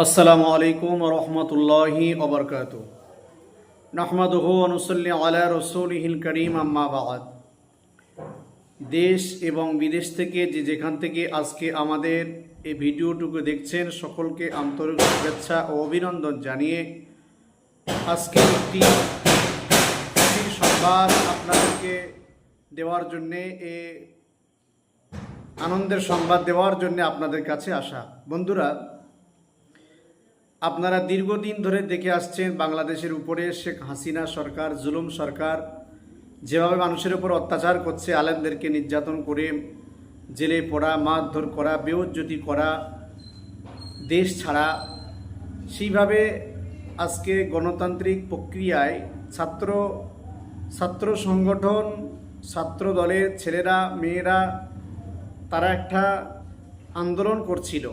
আসসালামু আলাইকুম ওয়া রাহমাতুল্লাহি ওয়া বারাকাতুহু। নাহমাদুহু ওয়া নুসাল্লি আলা রাসূলিহিল কারীম, আম্মা বা'দ। দেশ এবং বিদেশ থেকে যেখান থেকে আজকে আমাদের এই ভিডিওটুকু দেখছেন, সকলকে আন্তরিক শুভেচ্ছা ও অভিনন্দন জানিয়ে আজকে একটি সংবাদ আপনাদেরকে দেওয়ার জন্যে, আনন্দের সংবাদ দেওয়ার জন্য আপনাদের কাছে আসা। বন্ধুরা, আপনারা দীর্ঘদিন ধরে দেখে আসছেন বাংলাদেশের উপরে শেখ হাসিনা সরকার, জুলুম সরকার যেভাবে মানুষের উপর অত্যাচার করছে, আলেমদেরকে নির্যাতন করে জেলে পড়া, মারধর করা, বেইজ্জতি করা, দেশ ছাড়া। সেইভাবে আজকে গণতান্ত্রিক প্রক্রিয়ায় ছাত্র সংগঠন, ছাত্র দলের ছেলেরা, মেয়েরা তারা একটা আন্দোলন করছিল,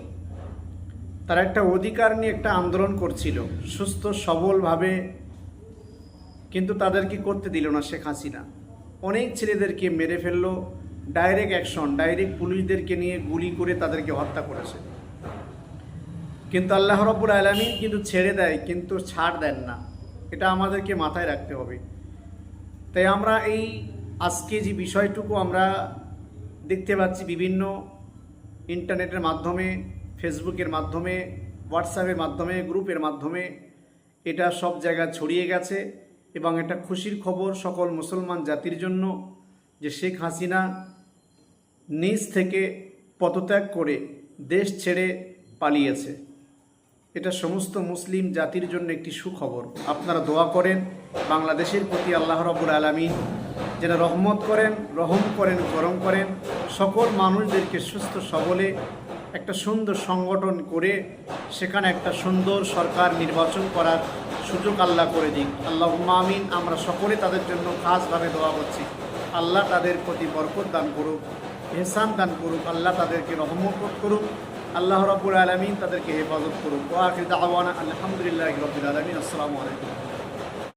তারা একটা অধিকার নিয়ে একটা আন্দোলন করছিল সুস্থ সবলভাবে, কিন্তু তাদেরকে করতে দিল না শেখ হাসিনা। অনেক ছেলেদেরকে মেরে ফেললো, ডাইরেক্ট অ্যাকশন, ডাইরেক্ট পুলিশদেরকে নিয়ে গুলি করে তাদেরকে হত্যা করেছে। কিন্তু আল্লাহ রাব্বুল আলামিন কিন্তু ছেড়ে দেয়, কিন্তু ছাড় দেন না। এটা আমাদেরকে মাথায় রাখতে হবে। তাই আমরা এই আজকে যে বিষয়টুকু আমরা দেখতে পাচ্ছি বিভিন্ন ইন্টারনেটের মাধ্যমে, ফেসবুকের মাধ্যমে, হোয়াটসঅ্যাপের মাধ্যমে, গ্রুপের মাধ্যমে এটা সব জায়গায় ছড়িয়ে গেছে এবং এটা খুশির খবর সকল মুসলমান জাতির জন্য যে শেখ হাসিনা নিজ থেকে পদত্যাগ করে দেশ ছেড়ে পালিয়েছে। এটা সমস্ত মুসলিম জাতির জন্য একটি সুখবর। আপনারা দোয়া করেন বাংলাদেশের প্রতি, আল্লাহ রাব্বুল আলামিন যেন রহমত করেন, রহম করেন, করম করেন, সকল মানুষদেরকে সুস্থ সবলে একটা সুন্দর সংগঠন করে সেখানে একটা সুন্দর সরকার নির্বাচন করার সুযোগ আল্লাহ করে দিক। আল্লাহুম্মা আমিন। আমরা সকলে তাদের জন্য খাসভাবে দোয়া করছি। আল্লাহ তাদের প্রতি বরকত দান করুক, ইহসান দান করুক, আল্লাহ তাদেরকে রহমত করুক, আল্লাহ রাব্বুল আলামিন তাদেরকে হেফাজত করুক। ওয়া আখিরু দাওয়ানা আলহামদুলিল্লাহি রাব্বিল আলামিন। আসসালামু আলাইকুম।